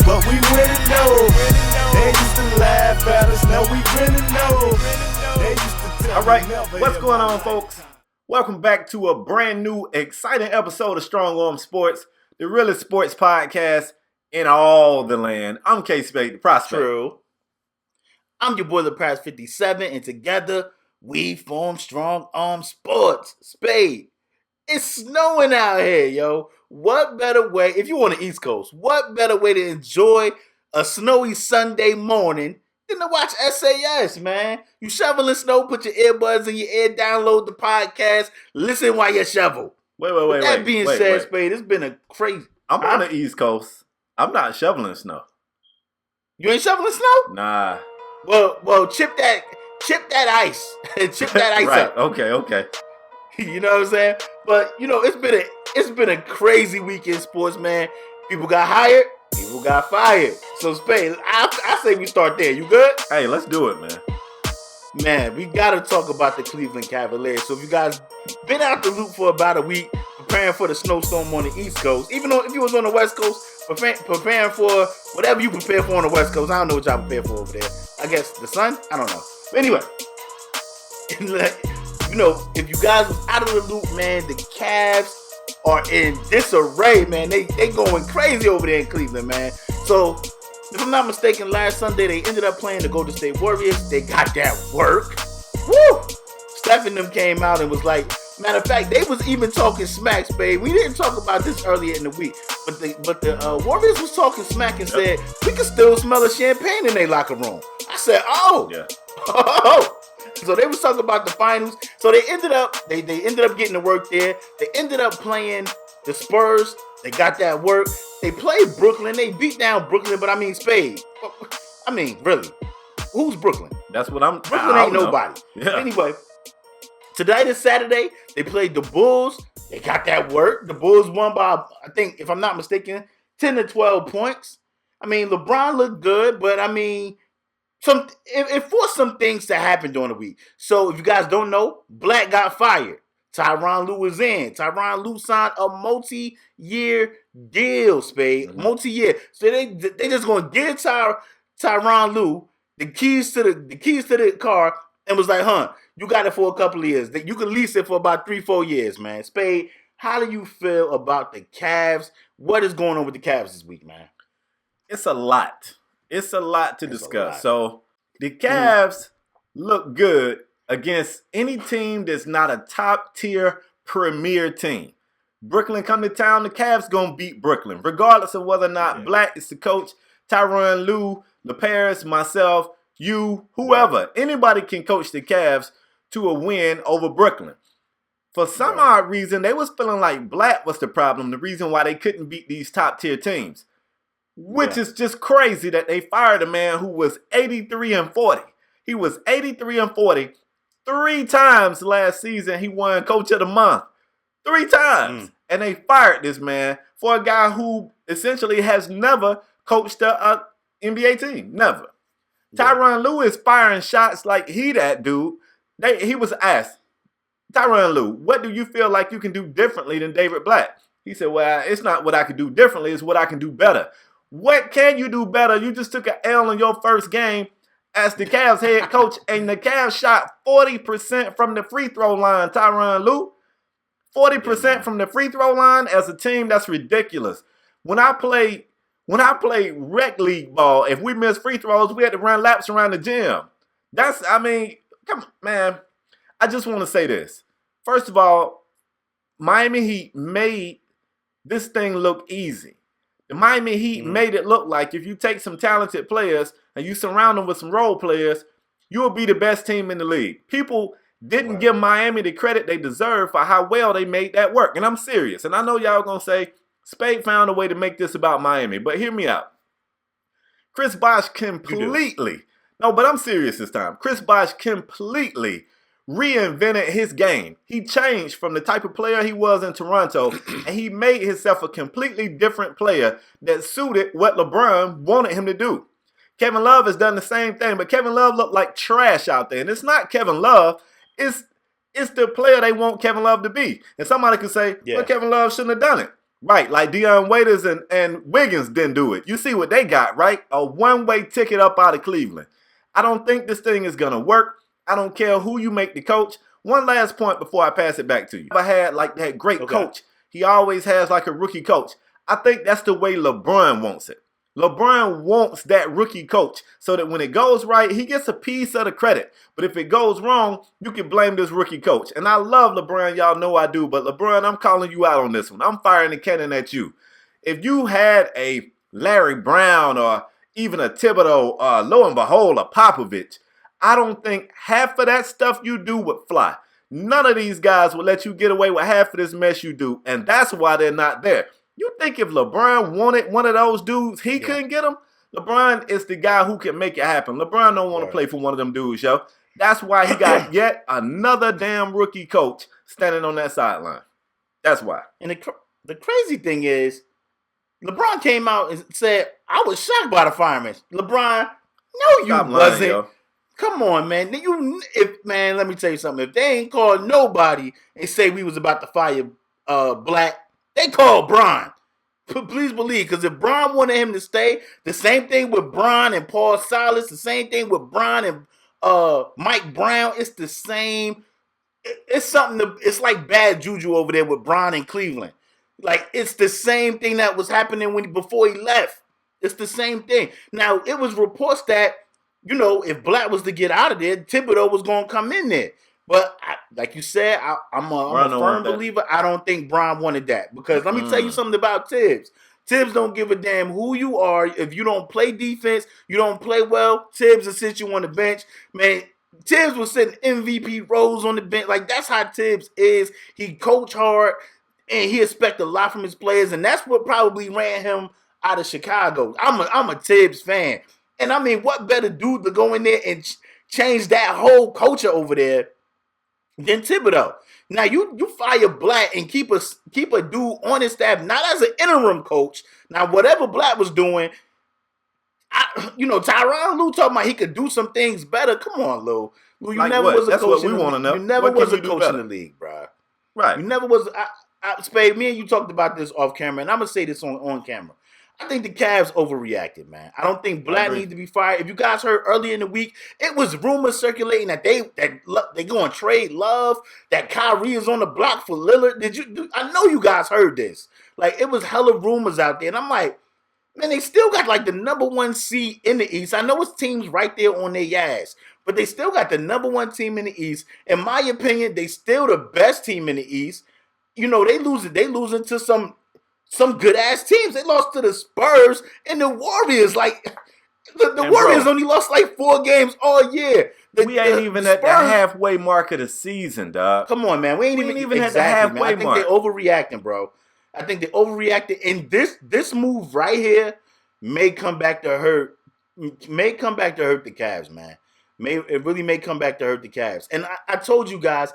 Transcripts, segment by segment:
but we winning though. They used to laugh at us, now we winning though. They used to tell All right, me never what's in going my on, life. folks? Welcome back to a brand new, exciting episode of Strong Arm Sports, the realest sports podcast in all the land. I'm K-Spade, the prospect. True. I'm your boy, LePaz 57, and together we form Strong Arm Sports. Spade. It's snowing out here, yo. What better way, if you're on the East Coast, what better way to enjoy a snowy Sunday morning than to watch SAS, man? You shoveling snow, put your earbuds in your ear, download the podcast, listen while you shovel. Wait. That being said, Spade, it's been a crazy. I'm on the East Coast. I'm not shoveling snow. You ain't shoveling snow? Nah. Well, chip that ice. Chip that ice right. up. Okay. You know what I'm saying? But it's been a crazy weekend, sports, man. People got hired, people got fired. So Spade, I say we start there. You good? Hey, let's do it, man. Man, we gotta talk about the Cleveland Cavaliers. So if you guys been out the loop for about a week, preparing for the snowstorm on the East Coast, even though if you was on the West Coast, preparing for whatever you prepare for on the West Coast, I don't know what y'all prepare for over there. I guess the sun? I don't know. But anyway, you know, if you guys was out of the loop, man, the Cavs are in disarray, man. They going crazy over there in Cleveland, man. So, if I'm not mistaken, last Sunday they ended up playing the Golden State Warriors. They got that work. Woo! Steph and them came out and was like, matter of fact, they was even talking smack, Spade. We didn't talk about this earlier in the week, but the Warriors was talking smack and said, we can still smell the champagne in their locker room. I said, oh. So they was talking about the finals. So they ended up getting to work there. They ended up playing the Spurs. They got that work. They played Brooklyn. They beat down Brooklyn, but I mean Spade. I mean, really. Who's Brooklyn? That's what I'm. Brooklyn ain't nobody. Yeah. Anyway, tonight is Saturday. They played the Bulls. They got that work. The Bulls won by, I think, if I'm not mistaken, 10 to 12 points. I mean, LeBron looked good, but I mean, it forced some things to happen during the week. So if you guys don't know, Black got fired. Tyronn Lue was in. Tyronn Lue signed a multi-year deal, Spade. Mm-hmm. Multi-year. So they just gonna give Tyronn Lue the keys to the car and was like, you got it for a couple of years. You can lease it for about 3-4 years, man. Spade, how do you feel about the Cavs? What is going on with the Cavs this week, man? It's a lot. It's a lot to discuss. So the Cavs look good against any team that's not a top-tier premier team. Brooklyn come to town, the Cavs going to beat Brooklyn, regardless of whether or not Black is the coach, Tyronn Lue, LeParis, myself, you, whoever. Anybody can coach the Cavs to a win over Brooklyn. For some odd reason, they was feeling like Black was the problem, the reason why they couldn't beat these top-tier teams. Which is just crazy that they fired a man who was 83-40. He was 83-40. 3 times last season he won Coach of the Month. 3 times. And they fired this man for a guy who essentially has never coached a NBA team. Never. Tyronn Lue is firing shots like he that dude. He was asked, Tyronn Lue, what do you feel like you can do differently than David Black? He said, well, it's not what I can do differently. It's what I can do better. What can you do better? You just took an L in your first game as the Cavs head coach, and the Cavs shot 40% from the free throw line, Tyronn Lue. 40% from the free throw line as a team, that's ridiculous. When I play rec league ball, if we miss free throws, we had to run laps around the gym. Come on, man. I just want to say this. First of all, Miami Heat made this thing look easy. The Miami Heat made it look like if you take some talented players and you surround them with some role players, you will be the best team in the league. People didn't give Miami the credit they deserve for how well they made that work. And I'm serious. And I know y'all going to say, Spade found a way to make this about Miami. But hear me out. Chris Bosh completely, no, but I'm serious this time. Chris Bosh completely reinvented his game. He changed from the type of player he was in Toronto, and he made himself a completely different player that suited what LeBron wanted him to do. Kevin Love has done the same thing, but Kevin Love looked like trash out there. And it's not Kevin Love. It's the player they want Kevin Love to be. And somebody could say, well, Kevin Love shouldn't have done it. Right, like Deion Waiters and Wiggins didn't do it. You see what they got, right? A one-way ticket up out of Cleveland. I don't think this thing is going to work. I don't care who you make the coach. One last point before I pass it back to you. I had like that great coach. He always has like a rookie coach. I think that's the way LeBron wants it. LeBron wants that rookie coach so that when it goes right, he gets a piece of the credit. But if it goes wrong, you can blame this rookie coach. And I love LeBron. Y'all know I do. But LeBron, I'm calling you out on this one. I'm firing the cannon at you. If you had a Larry Brown or even a Thibodeau, lo and behold, a Popovich, I don't think half of that stuff you do would fly. None of these guys will let you get away with half of this mess you do. And that's why they're not there. You think if LeBron wanted one of those dudes, he couldn't get him? LeBron is the guy who can make it happen. LeBron don't want to play for one of them dudes, yo. That's why he got yet another damn rookie coach standing on that sideline. That's why. And the crazy thing is, LeBron came out and said, I was shocked by the fireman. LeBron, no, you wasn't. Yo. Come on, man. Man, let me tell you something. If they ain't called nobody and say we was about to fire Black, they called Bron. Please believe, because if Bron wanted him to stay, the same thing with Bron and Paul Silas, the same thing with Bron and Mike Brown. It's the same. It's it's like bad juju over there with Bron in Cleveland. Like, it's the same thing that was happening before he left. It's the same thing. Now, it was reports that, if Black was to get out of there, Thibodeau was going to come in there. But like you said, I'm a firm believer. I don't think Bron wanted that. Because let me tell you something about Tibbs. Tibbs don't give a damn who you are. If you don't play defense, you don't play well, Tibbs will sit you on the bench. Man, Tibbs was sitting MVP roles on the bench. Like, that's how Tibbs is. He coach hard, and he expect a lot from his players. And that's what probably ran him out of Chicago. I'm a Tibbs fan. And, I mean, what better dude to go in there and change that whole culture over there than Thibodeau. Now you fire Black and keep a dude on his staff, not as an interim coach. Now whatever Black was doing, Tyronn Lue talking about he could do some things better. Come on, Lou. Lou, you like never what? Was a That's coach. What we want to know. You never was a coach in the league, bro. Right. You never was. Spade, me and you talked about this off camera, and I'm gonna say this on camera. I think the Cavs overreacted, man. I don't think Black needs to be fired. If you guys heard earlier in the week, it was rumors circulating that they going to trade Love, that Kyrie is on the block for Lillard. I know you guys heard this. Like, it was hella rumors out there. And I'm like, man, they still got like the number one seed in the East. I know it's teams right there on their ass, but they still got the number one team in the East. In my opinion, they still the best team in the East. They losing to some good ass teams. They lost to the Spurs and the Warriors. Like the Warriors only lost like 4 games all year. We ain't even at the halfway mark of the season, dog. Come on, man. We ain't even at the halfway mark. I think they're overreacting, bro. I think they overreacted, and this move right here may come back to hurt. May come back to hurt the Cavs, man. It really may come back to hurt the Cavs. And I told you guys,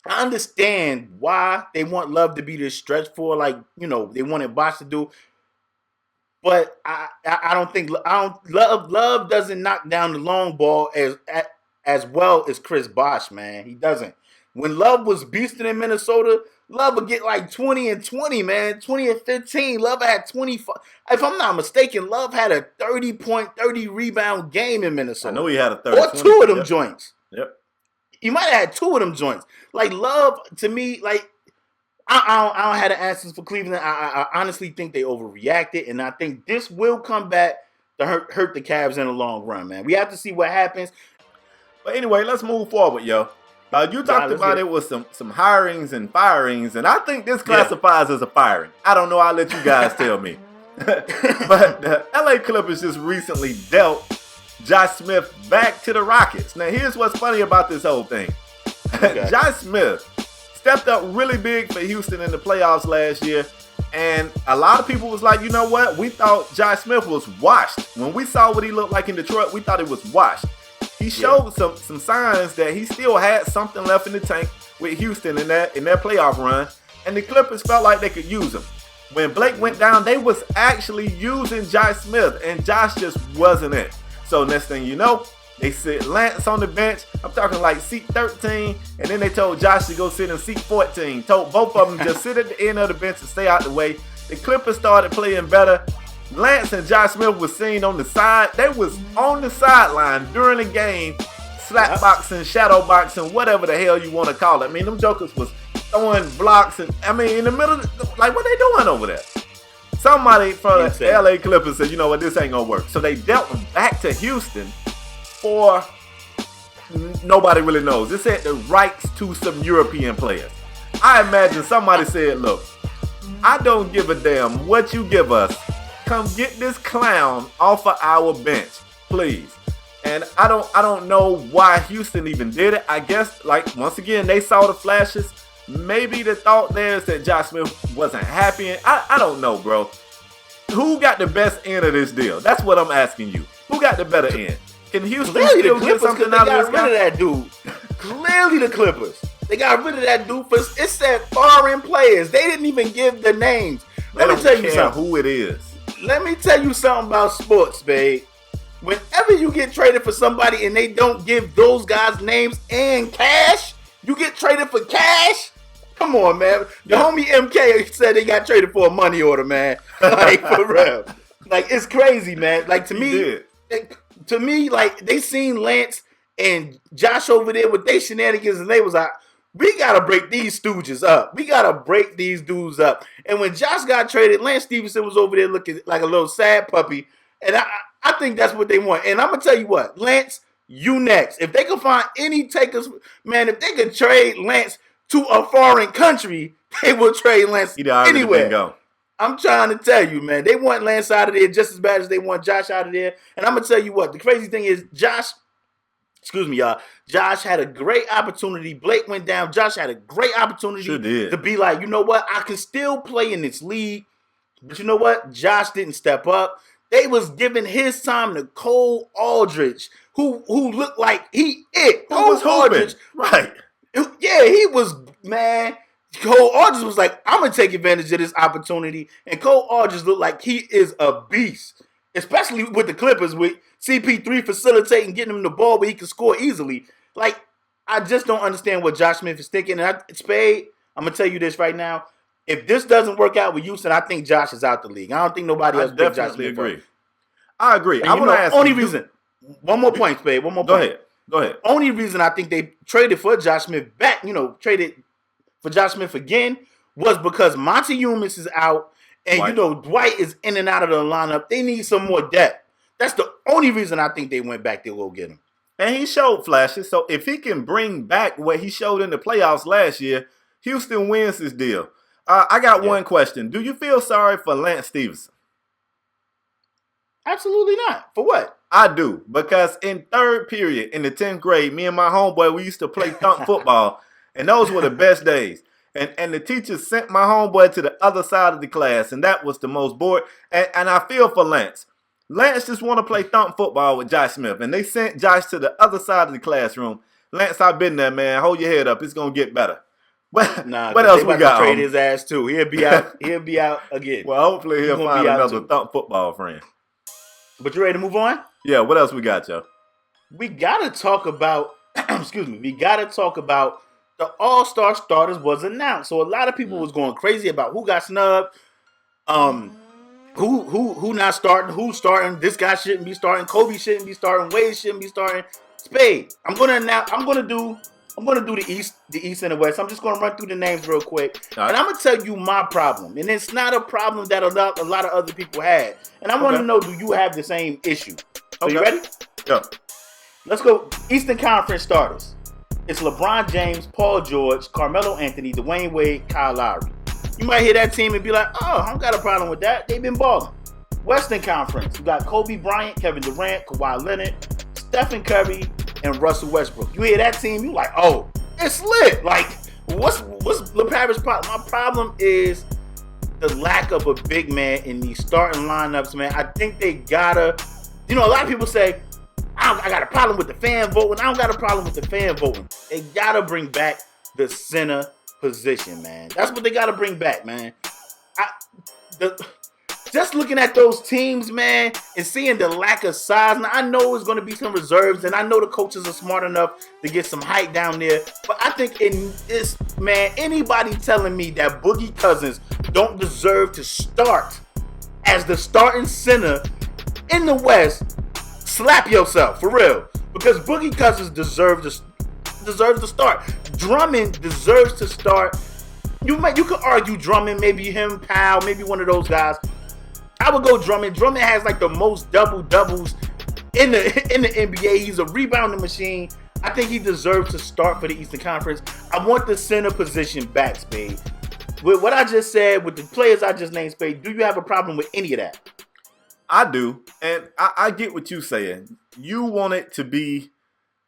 I understand why they want Love to be this stretch for, like, they wanted Bosh to do. But I don't think Love doesn't knock down the long ball as well as Chris Bosh, man. He doesn't. When Love was beasting in Minnesota, Love would get like 20 and 20, man. 20 and 15. Love had 25. If I'm not mistaken, Love had a 30-point, 30-rebound game in Minnesota. I know he had a 30. Or 2 of them joints. Yep. He might have had 2 of them joints. Like, Love, to me, like, I don't have the answers for Cleveland. I honestly think they overreacted, and I think this will come back to hurt the Cavs in the long run, man. We have to see what happens. But anyway, let's move forward, yo. You talked about it with some hirings and firings, and I think this classifies as a firing. I don't know. I'll let you guys tell me. But the LA Clippers just recently dealt Josh Smith back to the Rockets. Now, here's what's funny about this whole thing. Okay. Josh Smith stepped up really big for Houston in the playoffs last year, and a lot of people was like, you know what? We thought Josh Smith was washed. When we saw what he looked like in Detroit, we thought it was washed. He showed some signs that he still had something left in the tank with Houston in their playoff run, and the Clippers felt like they could use him. When Blake went down, they was actually using Josh Smith, and Josh just wasn't it. So next thing you know, They sit Lance on the bench. I'm talking like seat 13. And then they told Josh to go sit in seat 14. Told both of them just sit at the end of the bench and stay out the way. The Clippers started playing better. Lance and Josh Smith was seen on the side. They was on the sideline during the game, slap boxing, shadow boxing, whatever the hell you want to call it. I mean, them jokers was throwing blocks and, I mean, in the middle, like, what they doing over there? Somebody from the LA Clippers said, you know what, this ain't gonna work. So they dealt them back to Houston for nobody really knows. They said the rights to some European players. I imagine somebody said, look, I don't give a damn what you give us. Come get this clown off of our bench, please. And I don't know why Houston even did it. I guess, like, once again, they saw the flashes. Maybe the thought there is that Josh Smith wasn't happy. And I don't know, bro. Who got the best end of this deal? That's what I'm asking you. Who got the better end? Can Houston still get something out of this guy? Clearly, they got rid of that dude. Clearly, the Clippers. They got rid of that dude for it said foreign players. They didn't even give the names. Let me tell you something. Who it is. Let me tell you something about sports, babe. Whenever you get traded for somebody and they don't give those guys names and cash, you get traded for cash. Come on, man. The homie MK said they got traded for a money order, man. Like, for real. Like, it's crazy, man. Like, to me, like, they seen Lance and Josh over there with their shenanigans, and they was like, we got to break these stooges up. We got to break these dudes up. And when Josh got traded, Lance Stevenson was over there looking like a little sad puppy. And I think that's what they want. And I'm going to tell you what, Lance, you next. If they can find any takers, man, if they could trade Lance to a foreign country, they will trade Lance anywhere. Go. I'm trying to tell you, man, they want Lance out of there just as bad as they want Josh out of there. And I'm going to tell you what, the crazy thing is Josh had a great opportunity. Blake went down. Josh had a great opportunity to be like, you know what, I can still play in this league. But you know what? Josh didn't step up. They was giving his time to Cole Aldridge, who looked like he was Aldridge, right? Yeah, he was, man. Cole Aldridge was like, I'm going to take advantage of this opportunity. And Cole Aldridge looked like he is a beast, especially with the Clippers, with CP3 facilitating, getting him the ball where he can score easily. Like, I just don't understand what Josh Smith is thinking. And Spade, I'm going to tell you this right now. If this doesn't work out with Houston, I think Josh is out the league. I don't think nobody else picked Josh Smith. I agree. I want to ask only reason. One more point, Spade. One more point. Go ahead. Only reason I think they traded for Josh Smith back, traded for Josh Smith again, was because Monty Umas is out and, Dwight is in and out of the lineup. They need some more depth. That's the only reason I think they went back to go get him. And he showed flashes. So if he can bring back what he showed in the playoffs last year, Houston wins this deal. I got one question. Do you feel sorry for Lance Stevenson? Absolutely not. For what? I do. Because in third period, in the 10th grade, me and my homeboy, we used to play thump football. And those were the best days. And the teacher sent my homeboy to the other side of the class. And that was the most bored. And I feel for Lance. Lance just want to play thump football with Josh Smith. And they sent Josh to the other side of the classroom. Lance, I've been there, man. Hold your head up. It's going to get better. What else we got? Trade his ass too. He'll be out. He'll be out again. Well, hopefully he'll find another thump football friend. But you ready to move on? Yeah. What else we got, Joe? We gotta talk about. Excuse me. We gotta talk about the All-Star starters was announced. So a lot of people was going crazy about who got snubbed. Who not starting? Who's starting? This guy shouldn't be starting. Kobe shouldn't be starting. Wade shouldn't be starting. Spade. I'm gonna do the East and the West. I'm just going to run through the names real quick. Right. And I'm going to tell you my problem. And it's not a problem that a lot of other people had. And I want to know, do you have the same issue? So you ready? Go. Let's go. Eastern Conference starters. It's LeBron James, Paul George, Carmelo Anthony, Dwayne Wade, Kyle Lowry. You might hear that team and be like, oh, I don't got a problem with that. They've been balling. Western Conference. You got Kobe Bryant, Kevin Durant, Kawhi Leonard, Stephen Curry, and Russell Westbrook. You hear that team, you like, oh, it's lit. Like, what's LeParis' problem? My problem is the lack of a big man in these starting lineups, man. I think they gotta, a lot of people say, I got a problem with the fan voting. I don't got a problem with the fan voting. They gotta bring back the center position, man. That's what they gotta bring back, man. just looking at those teams, man, and seeing the lack of size. Now, I know it's going to be some reserves, and I know the coaches are smart enough to get some height down there. But I think in this, man, anybody telling me that Boogie Cousins don't deserve to start as the starting center in the West, slap yourself, for real. Because Boogie Cousins deserves to start. Drummond deserves to start. You could argue Drummond, maybe him, Powell, maybe one of those guys. I would go Drummond. Drummond has like the most doubles in the NBA. He's a rebounding machine. I think he deserves to start for the Eastern Conference. I want the center position back, Spade. With what I just said, with the players I just named, Spade, do you have a problem with any of that? I do, and I get what you're saying. You want it to be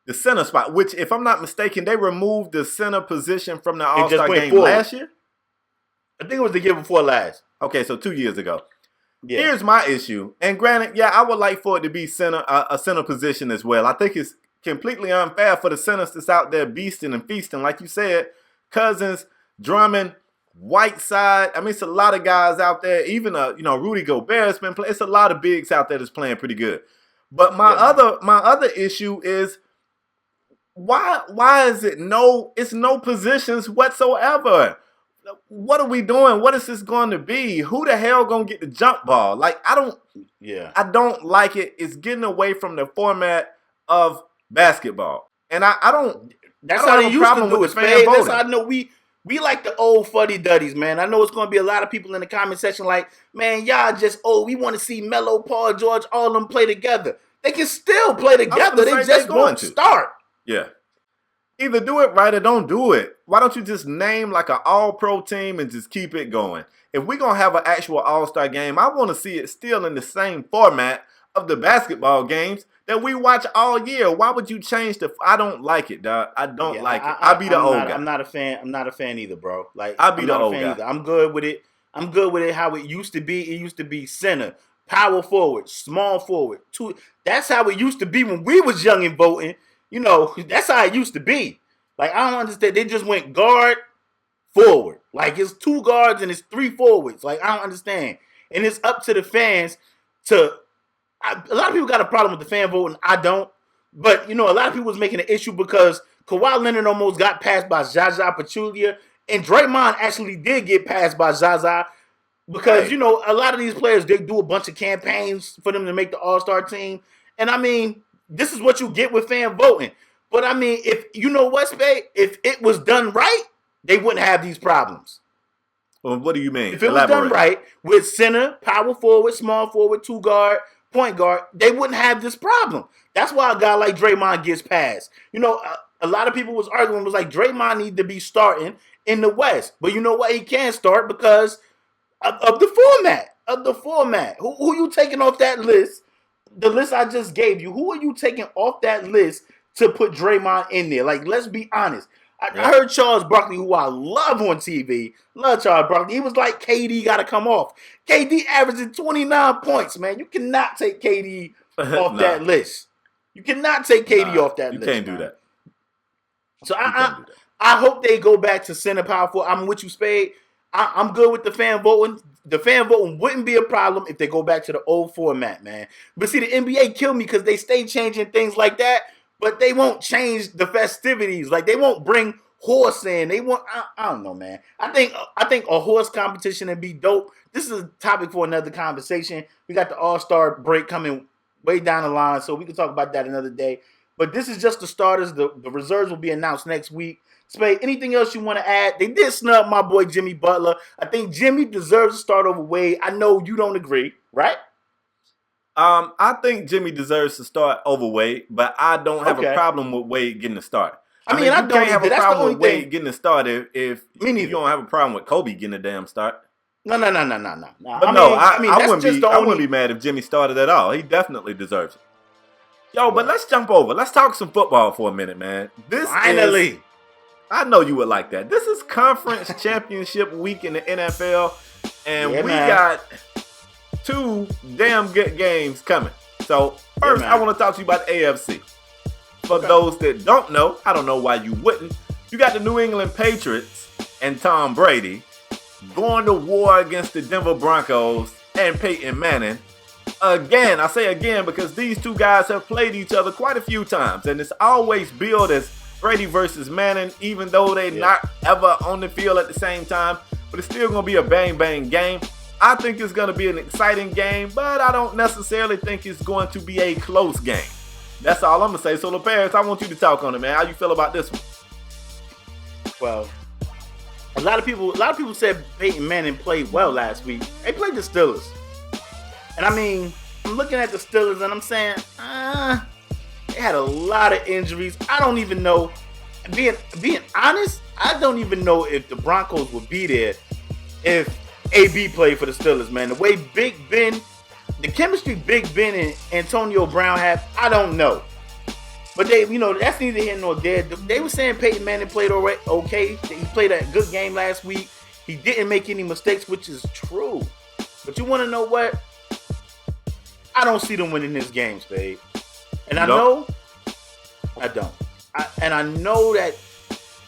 the center spot, which, if I'm not mistaken, they removed the center position from the All-Star game forward. Last year? I think it was the year before last. Okay, so 2 years ago. Yeah. Here's my issue. And granted, yeah, I would like for it to be a center position as well. I think it's completely unfair for the centers that's out there beasting and feasting. Like you said, Cousins, Drummond, Whiteside. I mean, it's a lot of guys out there. Even Rudy Gobert's been playing. It's a lot of bigs out there that's playing pretty good. But my other issue is, why is it's no positions whatsoever? What are we doing? What is this going to be? Who the hell gonna get the jump ball? Like, I don't like it. It's getting away from the format of basketball. And I don't that's how they used to do it, Spade. That's how I know we like the old fuddy-duddies, man. I know it's going to be a lot of people in the comment section like, man, y'all just we want to see Melo, Paul George, all of them play together. They can still play together. They just won't start. Yeah. Either do it right or don't do it. Why don't you just name like an all-pro team and just keep it going? If we're going to have an actual all-star game, I want to see it still in the same format of the basketball games that we watch all year. Why would you change I don't like it, dog. I don't like it. I'll be the old guy. I'm not a fan. I'm not a fan either, bro. Like, I'll be the old guy. Either. I'm good with it. I'm good with it how it used to be. It used to be center, power forward, small forward. That's how it used to be when we was young and voting. You know, that's how it used to be. Like, I don't understand. They just went guard, forward. Like, it's 2 guards and it's 3 forwards. Like, I don't understand. And it's up to the fans to... a lot of people got a problem with the fan voting. I don't. But, a lot of people was making an issue because Kawhi Leonard almost got passed by Zaza Pachulia. And Draymond actually did get passed by Zaza because, a lot of these players, they do a bunch of campaigns for them to make the All-Star team. And, I mean, this is what you get with fan voting. But, I mean, if it was done right, they wouldn't have these problems. Well, what do you mean? If it was done right with center, power forward, small forward, 2 guard, point guard, they wouldn't have this problem. That's why a guy like Draymond gets passed. A lot of people was arguing, was like, Draymond need to be starting in the West. But you know what? He can't start because of the format. Who you taking off that list? The list I just gave you. Who are you taking off that list to put Draymond in there? Like, let's be honest. I heard Charles Barkley, who I love on TV. Love Charles Barkley. He was like, KD got to come off. KD averaging 29 points, man. You cannot take KD off that list. You cannot take KD off that list. You can't do that. So I hope they go back to center power forward. I'm with you, Spade. I'm good with the fan voting. The fan voting wouldn't be a problem if they go back to the old format, man. But see, the NBA killed me because they stay changing things like that, but they won't change the festivities. Like, they won't bring horse in. They want, I don't know, man. I think a horse competition would be dope. This is a topic for another conversation. We got the All-Star break coming way down the line, so we can talk about that another day. But this is just the starters. The reserves will be announced next week. Spade, anything else you want to add? They did snub my boy Jimmy Butler. I think Jimmy deserves to start over Wade. I know you don't agree, right? I think Jimmy deserves to start over Wade, but I don't have a problem with Wade getting a start. I mean, I don't have a problem with Wade getting a start if you don't have a problem with Kobe getting a damn start. No. But I wouldn't be mad if Jimmy started at all. He definitely deserves it. Yo, but let's jump over. Let's talk some football for a minute, man. Finally. I know you would like that. This is conference championship week in the NFL, and we got 2 damn good games coming. So first, I want to talk to you about the AFC. For those that don't know, I don't know why you wouldn't. You got the New England Patriots and Tom Brady going to war against the Denver Broncos and Peyton Manning. Again, I say again because these two guys have played each other quite a few times, and it's always billed as Brady versus Manning, even though they're not ever on the field at the same time. But it's still going to be a bang-bang game. I think it's going to be an exciting game, but I don't necessarily think it's going to be a close game. That's all I'm going to say. So, LeParis, I want you to talk on it, man. How you feel about this one? Well, a lot of people said Peyton Manning played well last week. They played the Steelers. And I mean, I'm looking at the Steelers and I'm saying, they had a lot of injuries. I don't even know. Being honest, I don't even know if the Broncos would be there if AB played for the Steelers, man. The way Big Ben, the chemistry Big Ben and Antonio Brown have, I don't know. But they, that's neither here nor there. They were saying Peyton Manning played okay. He played a good game last week. He didn't make any mistakes, which is true. But you want to know what? I don't see them winning this game, Spade. And I know I don't. I know that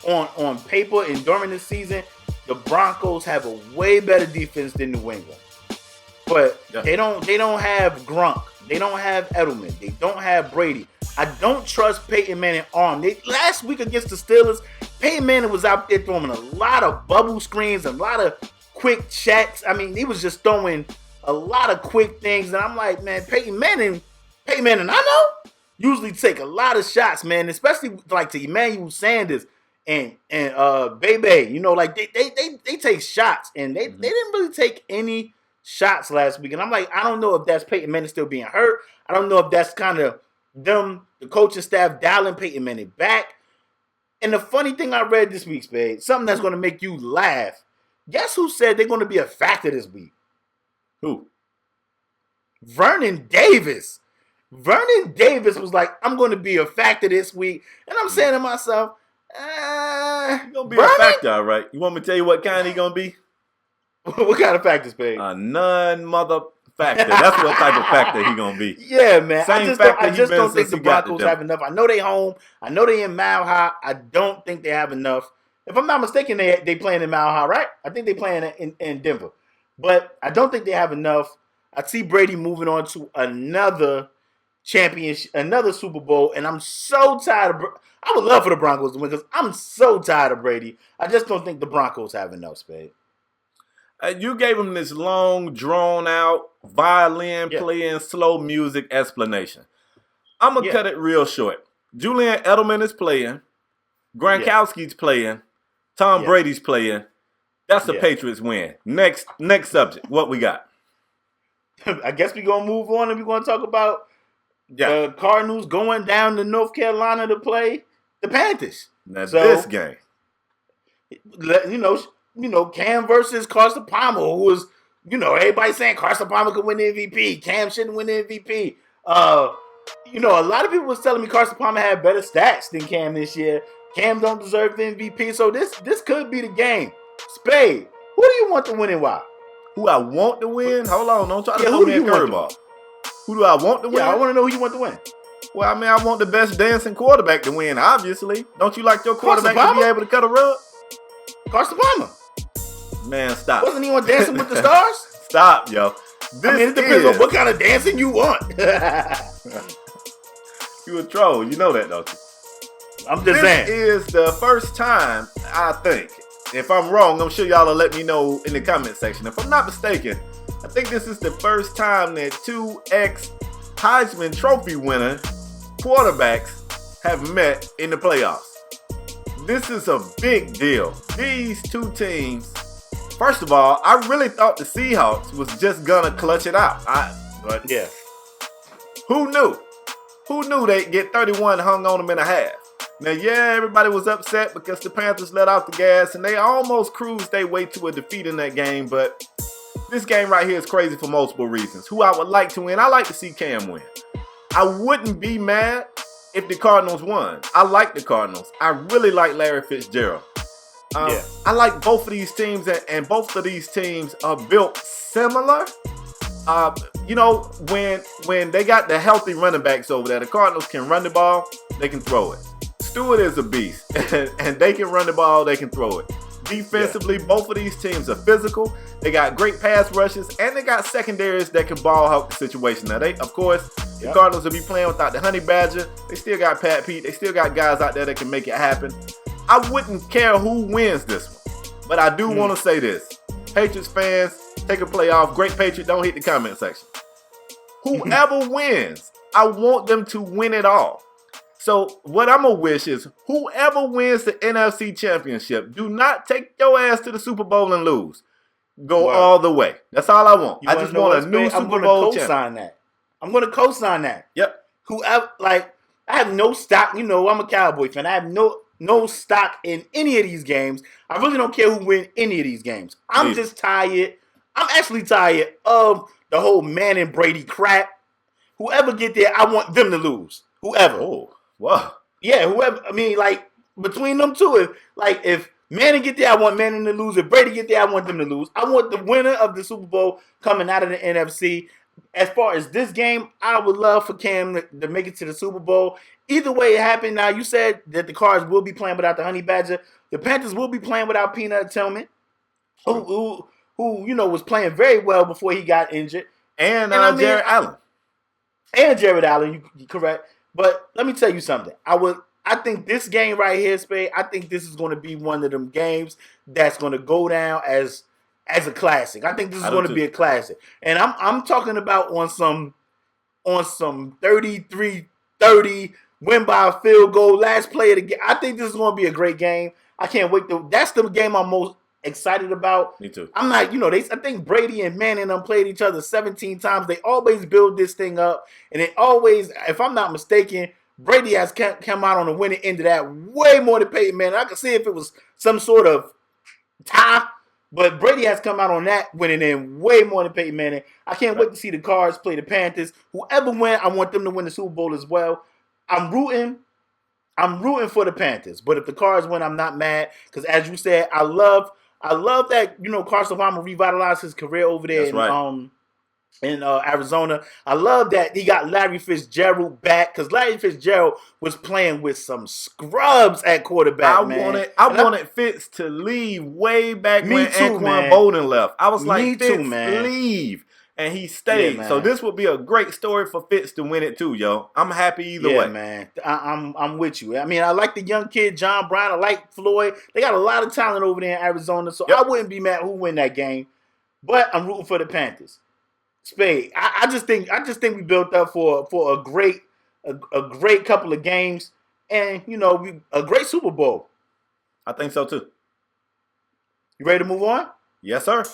on paper and during this season, the Broncos have a way better defense than New England. But they don't have Gronk. They don't have Edelman. They don't have Brady. I don't trust Peyton Manning arm. Last week against the Steelers, Peyton Manning was out there throwing a lot of bubble screens and a lot of quick checks. I mean, he was just throwing a lot of quick things. And I'm like, man, Peyton Manning, I know, usually take a lot of shots, man, especially like to Emmanuel Sanders and Bebe. Like they take shots, and they didn't really take any shots last week. And I'm like, I don't know if that's Peyton Manning still being hurt. I don't know if that's kind of them, the coaching staff, dialing Peyton Manning back. And the funny thing I read this week, Spade, something that's going to make you laugh. Guess who said they're going to be a factor this week? Who? Vernon Davis. Vernon Davis was like, I'm going to be a factor this week. And I'm saying to myself, he's going to be a factor, all right. You want me to tell you what kind he's going to be? What kind of factor, Spade? A non-mother factor. That's what type of factor he's going to be. Yeah, man. Same I just don't think the Broncos have enough. I know they home. I know they in Mile High. I don't think they have enough. If I'm not mistaken, they playing in Mile High, right? I think they playing in Denver. But I don't think they have enough. I see Brady moving on to another championship, another Super Bowl, and I'm so tired of I would love for the Broncos to win because I'm so tired of Brady. I just don't think the Broncos have enough, Spade. You gave him this long, drawn-out, violin playing, slow music explanation. I'm going to cut it real short. Julian Edelman is playing. Gronkowski's playing. Tom Brady's playing. That's the Patriots win. Next subject. What we got? I guess we're going to move on and we're going to talk about the Cardinals going down to North Carolina to play the Panthers. Now, this game. Cam versus Carson Palmer, who was, everybody saying Carson Palmer could win the MVP. Cam shouldn't win the MVP. A lot of people was telling me Carson Palmer had better stats than Cam this year. Cam don't deserve the MVP. So this could be the game. Spade, who do you want to win and why? Who I want to win? Hold on, don't try to put me a curveball. Who do I want to win? Yeah, I want to know who you want to win. Well, I mean, I want the best dancing quarterback to win, obviously. Don't you like your quarterback to be able to cut a rug? Carson Palmer. Man, stop. Wasn't he on Dancing with the Stars? Stop, yo. It depends on what kind of dancing you want. You a troll. You know that, don't you? I'm just saying. This is the first time, I think. If I'm wrong, I'm sure y'all will let me know in the comment section. If I'm not mistaken, I think this is the first time that two ex-Heisman Trophy winner quarterbacks have met in the playoffs. This is a big deal. These two teams, first of all, I really thought the Seahawks was just gonna clutch it out. But who knew? Who knew they'd get 31 hung on them in a half? Now, everybody was upset because the Panthers let out the gas and they almost cruised their way to a defeat in that game. But this game right here is crazy for multiple reasons. Who I would like to win, I like to see Cam win. I wouldn't be mad if the Cardinals won. I like the Cardinals. I really like Larry Fitzgerald. I like both of these teams, and both of these teams are built similar. When they got the healthy running backs over there, the Cardinals can run the ball, they can throw it. Stewart is a beast, and they can run the ball, they can throw it. Defensively, both of these teams are physical. They got great pass rushes, and they got secondaries that can ball out the situation. Now, of course, the Cardinals will be playing without the Honey Badger. They still got Pat Pete. They still got guys out there that can make it happen. I wouldn't care who wins this one, but I do want to say this. Patriots fans, take a play off. Great Patriot, don't hit the comment section. Whoever wins, I want them to win it all. So what I'm going to wish is whoever wins the NFC Championship, do not take your ass to the Super Bowl and lose. Go all the way. That's all I want. I just want a new Super Bowl champion. I'm going to co-sign that. Yep. Whoever, I have no stock. You know, I'm a Cowboy fan. I have no stock in any of these games. I really don't care who wins any of these games. I'm just tired. I'm actually tired of the whole Manning Brady crap. Whoever get there, I want them to lose. Whoever. Oh. Wow. Yeah, whoever. I mean, between them two, if Manning get there, I want Manning to lose. If Brady get there, I want them to lose. I want the winner of the Super Bowl coming out of the NFC. As far as this game, I would love for Cam to make it to the Super Bowl. Either way it happened. Now, you said that the Cards will be playing without the Honey Badger. The Panthers will be playing without Peanut Tillman, who was playing very well before he got injured. And Jared Allen. And Jared Allen, you're correct. But let me tell you something. I think this game right here, Spade, I think this is going to be one of them games that's going to go down as a classic. I think this is going to be a classic. And I'm talking about on some 33-30, win by a field goal, last play of the game. I think this is going to be a great game. I can't wait. That's the game I'm most excited about. Me too. I'm not, I think Brady and Manning played each other 17 times. They always build this thing up, and it always, if I'm not mistaken, Brady has come out on the winning end of that way more than Peyton Manning. I could see if it was some sort of tie, but Brady has come out on that winning end way more than Peyton Manning. I can't wait to see the Cards play the Panthers. Whoever wins, I want them to win the Super Bowl as well. I'm rooting for the Panthers, but if the Cards win, I'm not mad because, as you said, I love that, Carson Palmer revitalized his career over there in Arizona. I love that he got Larry Fitzgerald back because Larry Fitzgerald was playing with some scrubs at quarterback, I wanted Fitz to leave way back when Anquan Bolden left. I was like, Fitz, leave. And he stayed. So this would be a great story for Fitz to win it too, yo. I'm happy either way. Man. I'm with you. I mean, I like the young kid, John Brown. I like Floyd. They got a lot of talent over there in Arizona, so I wouldn't be mad who win that game. But I'm rooting for the Panthers. Spade. I just think we built up for a great couple of games, and a great Super Bowl. I think so too. You ready to move on? Yes, sir.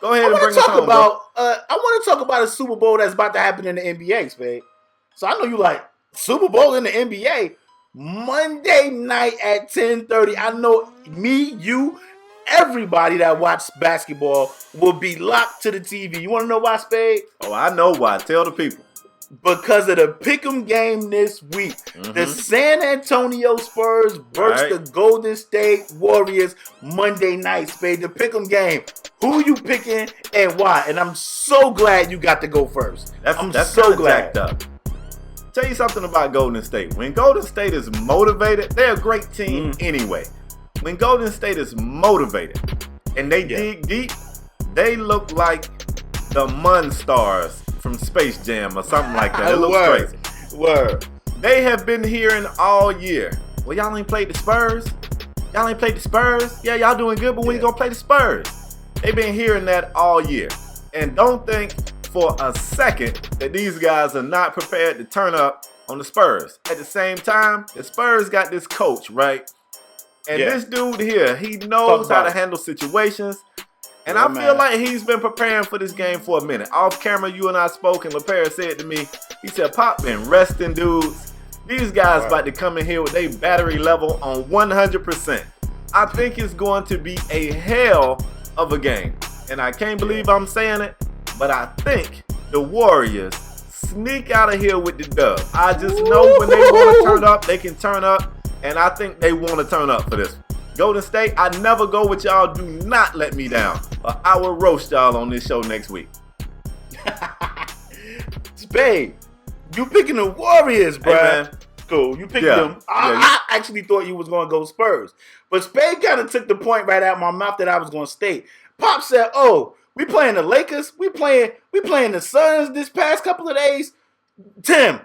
Go ahead and bring us home, I want to talk about a Super Bowl that's about to happen in the NBA, Spade. So I know you like Super Bowl in the NBA. Monday night at 10:30. I know me, you, everybody that watches basketball will be locked to the TV. You want to know why, Spade? Oh, I know why. Tell the people. Because of the Pick'em game this week. The San Antonio Spurs versus the Golden State Warriors Monday night, Spade. The Pick'em game. Who you picking and why? And I'm so glad you got to go first. That's so glad. Up. Tell you something about Golden State. When Golden State is motivated, they're a great team anyway. When Golden State is motivated and they dig deep, they look like the Munstars from Space Jam or something like that. It looks crazy. Word. They have been hearing all year. Well, y'all ain't played the Spurs. Y'all ain't played the Spurs. Yeah, y'all doing good, but when you gonna play the Spurs? They've been hearing that all year. And don't think for a second that these guys are not prepared to turn up on the Spurs. At the same time, the Spurs got this coach, right? And this dude here, he knows how to handle situations. And I feel like he's been preparing for this game for a minute. Off camera, you and I spoke, and LePere said to me, he said, Pop been resting dudes. These guys about to come in here with their battery level on 100%. I think it's going to be a hell of a game. And I can't believe I'm saying it, but I think the Warriors sneak out of here with the dub. I just know when they want to turn up, they can turn up. And I think they want to turn up for this. Golden State, I never go with y'all. Do not let me down. Or I will roast y'all on this show next week. Spade, you picking the Warriors, bro. Hey, man, Cool. You picked Yeah. them. I actually thought you was going to go Spurs. But Spade kind of took the point right out of my mouth that I was going to state. Pop said, oh, we playing the Lakers. We playing the Suns this past couple of days. Tim,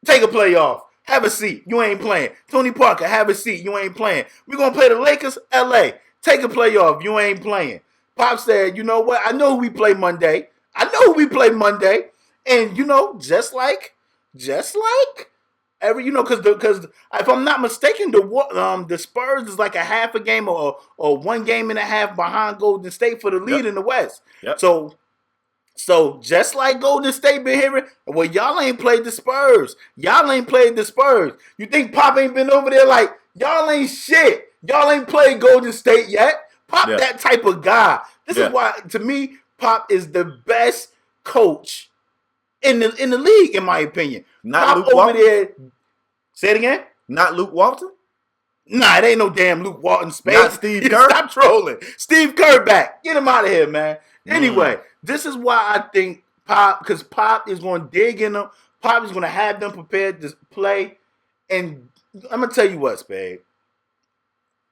take a play off. Have a seat. You ain't playing. Tony Parker, have a seat. You ain't playing. We're going to play the Lakers, LA. Take a play off. You ain't playing. Pop said, you know what? I know who we play Monday. And, you know, just like every, you know, because if I'm not mistaken, the Spurs is like a half a game or 1 game and a half behind Golden State for the lead in the West. Yep. So just like Golden State been here, well, y'all ain't played the Spurs. You think Pop ain't been over there like, y'all ain't shit. Y'all ain't played Golden State yet. Pop that type of guy. This is why, to me, Pop is the best coach in the league, in my opinion. Not Pop Luke over Walton? there. Say it again? Not Luke Walton? Nah, it ain't no damn Luke Walton space. Not Steve Kerr? Stop trolling. Steve Kerr back. Get him out of here, man. Anyway, this is why I think Pop, because Pop is going to dig in them. Pop is going to have them prepared to play. And I'm going to tell you what, Spade.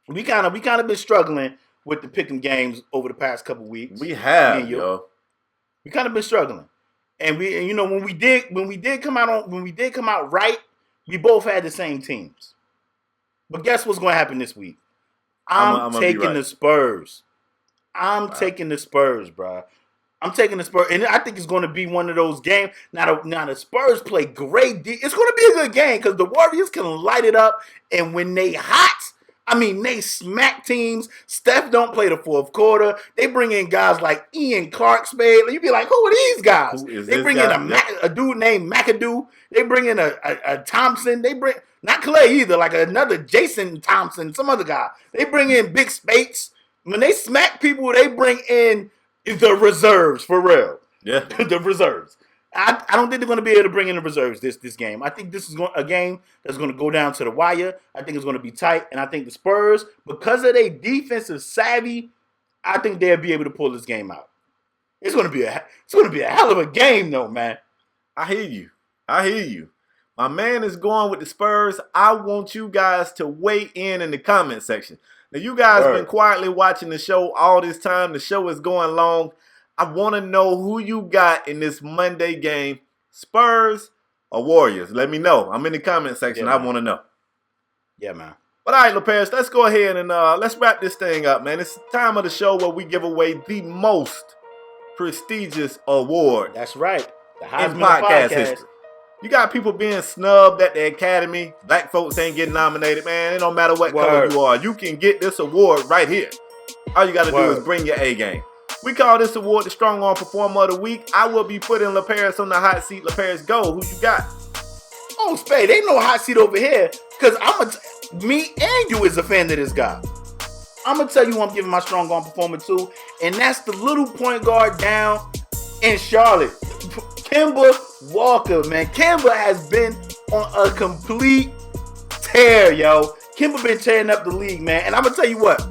We kind of been struggling with the picking games over the past couple weeks. We have, yo. We kind of been struggling. And you know, when we did come out right, we both had the same teams. But guess what's going to happen this week? I'm taking the Spurs. I'm taking the Spurs, bro. I'm taking the Spurs, and I think it's going to be one of those games. Now the Spurs play great. It's going to be a good game because the Warriors can light it up, and when they hot, I mean, they smack teams. Steph don't play the fourth quarter. They bring in guys like Ian Clark, Spade. You be like, who are these guys? They bring in a dude named McAdoo. They bring in a Thompson. They bring, not Clay either, like another Jason Thompson, some other guy. They bring in Big Spates. When they smack people, they bring in the reserves, for real. Yeah. The reserves. I don't think they're going to be able to bring in the reserves this game. I think this is a game that's going to go down to the wire. I think it's going to be tight. And I think the Spurs, because of their defensive savvy, I think they'll be able to pull this game out. It's going to be a hell of a game, though, man. I hear you. My man is going with the Spurs. I want you guys to weigh in the comment section. Now, you guys been quietly watching the show all this time. The show is going long. I want to know who you got in this Monday game, Spurs or Warriors. Let me know. I'm in the comment section. I want to know. Yeah, man. But all right, LaParis, let's go ahead and let's wrap this thing up, man. It's the time of the show where we give away the most prestigious award. That's right. The Heisman in podcast history. You got people being snubbed at the Academy. Black folks ain't getting nominated, man. It don't matter what color you are. You can get this award right here. All you got to do is bring your A game. We call this award the Strong Arm Performer of the Week. I will be putting LaParis on the hot seat. LaParis, go. Who you got? Oh, Spade, ain't no hot seat over here. Because me and you is a fan of this guy. I'm going to tell you who I'm giving my Strong Arm Performer to. And that's the little point guard down in Charlotte. Kemba Walker, man. Kemba has been on a complete tear, yo. Kemba been tearing up the league, man. And I'm going to tell you what.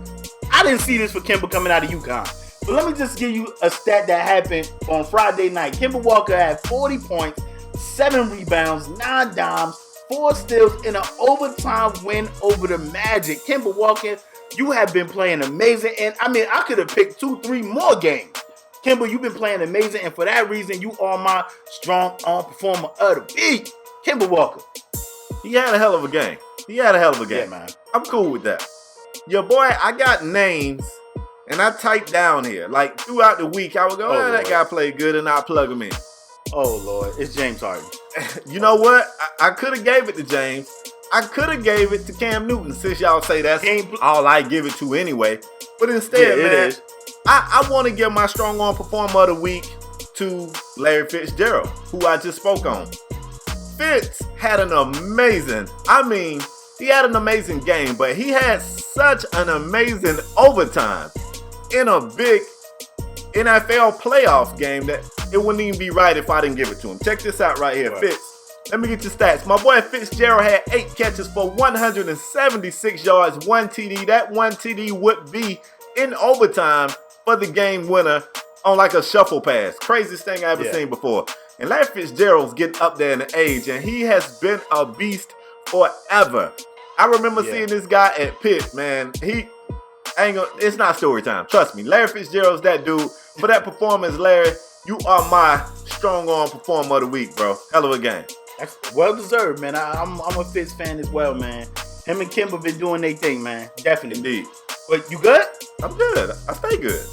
I didn't see this for Kemba coming out of UConn. But let me just give you a stat that happened on Friday night. Kemba Walker had 40 points, 7 rebounds, 9 dimes, 4 steals in an overtime win over the Magic. Kemba Walker, you have been playing amazing. And I mean, I could have picked 2-3 more games. Kemba, you've been playing amazing. And for that reason, you are my Strong Arm Performer of the Week. Kemba Walker. He had a hell of a game. Yeah, man. I'm cool with that. Your boy, I got names. And I typed down here, like throughout the week, I would go, that guy played good, and I'll plug him in. Oh, Lord. It's James Harden. You know what? I could have gave it to James. I could have gave it to Cam Newton, since y'all say that's all I give it to anyway. But instead, man, I want to give my Strong Arm Performer of the Week to Larry Fitzgerald, who I just spoke on. Fitz had an amazing game, but he had such an amazing overtime in a big NFL playoff game that it wouldn't even be right if I didn't give it to him. Check this out right here, Fitz. Let me get your stats. My boy Fitzgerald had 8 catches for 176 yards, 1 TD. That 1 TD would be in overtime for the game winner on like a shuffle pass. Craziest thing I ever seen before. And Larry Fitzgerald's getting up there in the age, and he has been a beast forever. I remember seeing this guy at Pitt, man. It's not story time. Trust me. Larry Fitzgerald's that dude. For that performance, Larry, you are my strong arm performer of the week, bro. Hell of a game. That's well deserved, man. I'm a Fitz fan as well, man. Him and Kim have been doing their thing, man. Definitely. Indeed. But you good? I'm good. I stay good.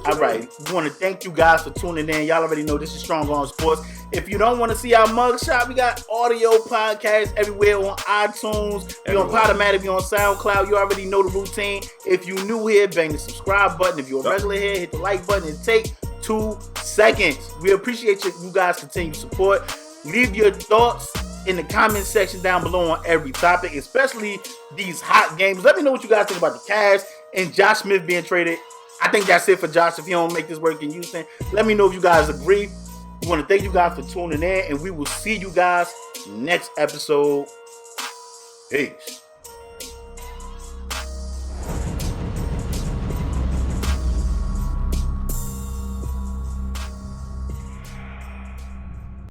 All right. We want to thank you guys for tuning in. Y'all already know this is Strong Arm Sports. If you don't want to see our mugshot, we got audio podcasts everywhere on iTunes. We on Podomatic, we on SoundCloud. You already know the routine. If you new here, bang the subscribe button. If you're a regular here, hit the like button and take 2 seconds. We appreciate you guys' continued support. Leave your thoughts in the comment section down below on every topic, especially these hot games. Let me know what you guys think about the Cavs and Josh Smith being traded. I think that's it for Josh if he don't make this work in Houston. Let me know if you guys agree. We want to thank you guys for tuning in, and we will see you guys next episode. Peace.